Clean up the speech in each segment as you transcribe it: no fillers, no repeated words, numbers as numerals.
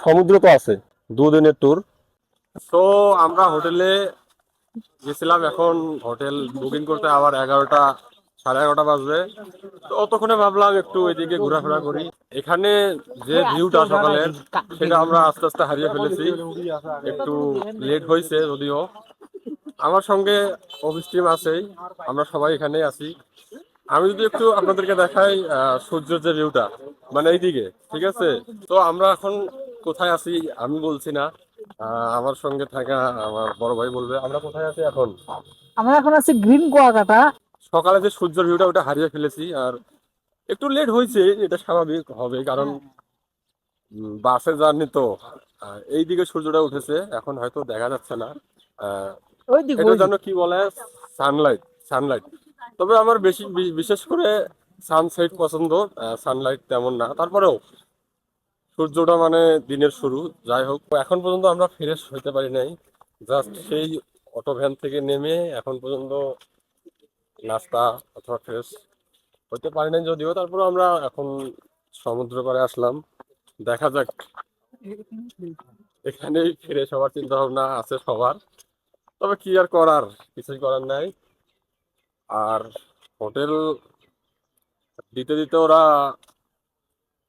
সমুদ্র তো আছে, 2 দিনের ট্যুর। তো আমরা হোটেলে গেছিলাম, এখন হোটেল বুকিং করতে আবার 11টা, সাড়ে 11টা বাজবে। তো অতক্ষণে ভাবলাম একটু এদিকে ঘোরাফেরা করি। এখানে যে ভিউটা সকালের, সেটা আমরা আস্তে আস্তে হারিয়ে ফেলেছি। একটু লেট হয়েছে যদিও। আমার সঙ্গে অফিস টিম আছেই, আমরা সবাই এখানেই আছি। আমি যদি একটু আপনাদেরকে দেখাই সূর্যের যে ভিউটা, মানে এইদিকে, ঠিক আছে। তো আমরা এখন কোথায় আছি আমি বলছি না, আমার সঙ্গে থাকা আমার বড় ভাই বলবে আমরা কোথায় আছি এখন। আমরা এখন আছি গ্রিন কুয়াকাটা। সকালে যে সূর্যের ভিউটা ওটা হারিয়ে ফেলেছি, আর একটু লেট হয়েছে, এটা স্বাভাবিক হবে কারণ বাসে জার্নি তো। এইদিকে সূর্যটা উঠেছে, এখন হয়তো দেখা যাচ্ছে না। আহ, ওই দিক এটা ওই দিক। যেন কি বলে, সানলাইট, সানলাইট। তবে আমার বিশেষ করে সানসেট পছন্দ, সানলাইট তেমন না। তারপরেও সূর্যটা মানে দিনের শুরু। যাই হোক, এখন পর্যন্ত আমরা ফ্রেশ হতে পারি নাই। জাস্ট সেই অটো ভ্যান থেকে নেমে এখন পর্যন্ত নাস্তা অথবা ফ্রেশ হতে পারি নাই যদিও। তারপর আমরা এখন সমুদ্র পাড়ে আসলাম, দেখা যাক। এখানেই ফ্রেশ হওয়ার চিন্তা ভাবনা আছে সবার, তবে কি আর করার, কিছুই করার নাই। আর হোটেল দিতে দিতে ওরা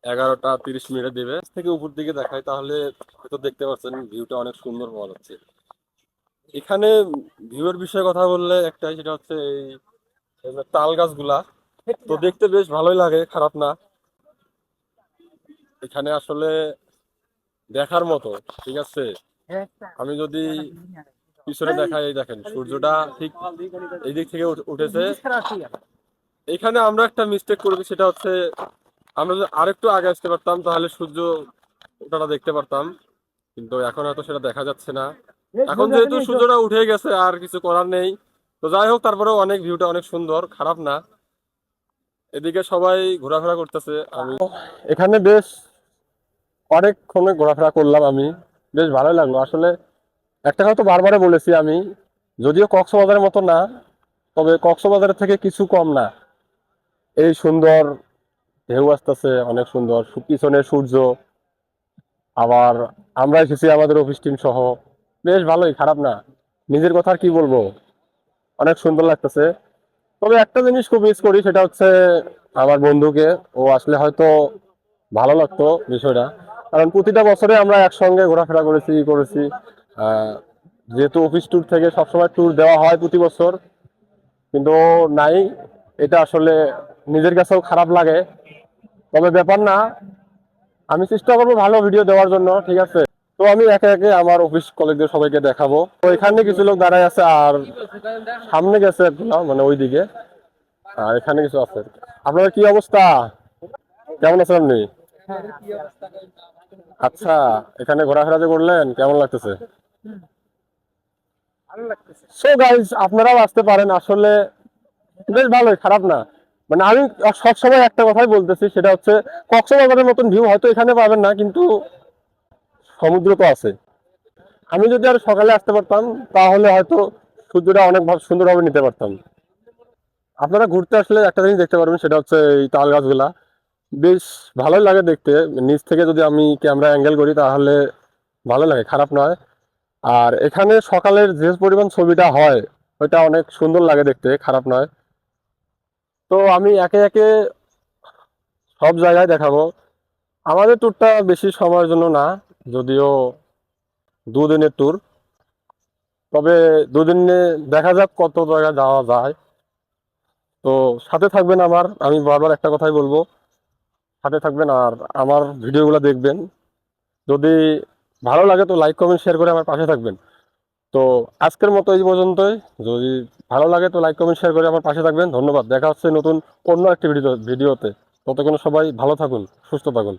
11টা 30 মিনিটে দেবে। থেকে উপর দিকে দেখায় তাহলে হয়তো দেখতে পাচ্ছেন ভিউটা অনেক সুন্দর পাওয়া যাচ্ছে। এখানে ভিউয়ের বিষয়ে কথা বললে একটাই, সেটা হচ্ছে এই যে তাল গাছগুলা, তো দেখতে বেশ ভালোই লাগে, খারাপ না। এখানে আসলে দেখার মতো, ঠিক আছে। আমি যদি পিছনে দেখাই, এই দেখেন সূর্যটা ঠিক এই দিক থেকে উঠেছে। এখানে আমরা একটা মিস্টেক করেছি, সেটা হচ্ছে আমরা যদি আরেকটু আগে আসতে পারতাম তাহলে সূর্য ওঠাটা দেখতে পারতাম, কিন্তু এখন হয়তো সেটা দেখা যাচ্ছে না। এখন যেহেতু সূর্যটা উঠে গেছে আর কিছু করার নেই। তো যাই হোক, তারপরেও অনেক ভিউটা অনেক সুন্দর, খারাপ না। এদিকে সবাই ঘোরাফেরা করতেছে, আমি এখানে বেশ অনেকক্ষণে ঘোরাফেরা করলাম আমি, বেশ ভালোই লাগলো আসলে। একটা কথা তো বারবারে বলেছি আমি, যদিও কক্সবাজারের মতো না, তবে কক্সবাজারের থেকে কিছু কম না। এই সুন্দর ঢেউ আসতেছে, অনেক সুন্দর, পিছনে সূর্য, আবার আমরা এসেছি আমাদের অফিস টিম সহ, বেশ ভালোই, খারাপ না। নিজের কথা আর কি বলবো, অনেক সুন্দর লাগতেছে। তবে একটা জিনিস খুব মিস করি, সেটা হচ্ছে আমার বন্ধুকে। ও আসলে হয়তো ভালো লাগতো বিষয়টা, কারণ প্রতিটা বছরে আমরা একসঙ্গে ঘোরাফেরা করেছি করেছি। আহ, যেহেতু অফিস ট্যুর থেকে সবসময় ট্যুর দেওয়া হয় প্রতি বছর, কিন্তু ও নাই। এটা আসলে নিজের কাছেও খারাপ লাগে, তবে ব্যাপার না। আমি চেষ্টা করবো ভালো ভিডিও দেওয়ার জন্য, ঠিক আছে। তো আমি একে একে আমার অফিস কলিগদের সবাইকে দেখাবো। তো এখানে কিছু লোক দাঁড়ায় আছে, আর সামনে গেছে একগুলো, মানে ওইদিকে। আর এখানে কিছু আছে। আপনার কি অবস্থা, কেমন আছেন আপনি? আচ্ছা, এখানে ঘোরাফেরা যে করলেন কেমন লাগতেছে? সো গাইজ, আপনারাও আসতে পারেন, আসলে বেশ ভালোই, খারাপ না। মানে আমি সবসময় একটা কথাই বলতেছি, সেটা হচ্ছে কক্সবাজারের মতন ভিউ হয়তো এখানে পাবেন না, কিন্তু সমুদ্র তো আছে। আমি যদি আর সকালে আসতে পারতাম তাহলে হয়তো সূর্যটা অনেক সুন্দরভাবে নিতে পারতাম। আপনারা ঘুরতে আসলে একটা জিনিস দেখতে পারবেন, সেটা হচ্ছে এই তাল গাছগুলা, বেশ ভালোই লাগে দেখতে। নিচ থেকে যদি আমি ক্যামেরা অ্যাঙ্গেল করি তাহলে ভালো লাগে, খারাপ নয়। আর এখানে সকালের যে পরিমাণ ছবিটা হয়, ওইটা অনেক সুন্দর লাগে দেখতে, খারাপ নয়। তো আমি একে একে সব জায়গায় দেখাবো। আমাদের ট্যুরটা বেশি সময়ের জন্য না, যদিও 2 দিনের ট্যুর। তবে 2 দিনে দেখা যাক কত জায়গায় যাওয়া যায়। তো সাথে থাকবেন আমার, আমি বারবার একটা কথাই বলবো, সাথে থাকবেন আর আমার ভিডিওগুলো দেখবেন। যদি ভালো লাগে তো লাইক কমেন্ট শেয়ার করে আমার পাশে থাকবেন। তো আজকের মতো এই পর্যন্তই। যদি ভালো লাগে তো লাইক কমেন্ট শেয়ার করে আমার পাশে থাকবেন। ধন্যবাদ, দেখা হচ্ছে নতুন অন্য একটি ভিডিওতে। ততক্ষণ সবাই ভালো থাকুন, সুস্থ থাকুন।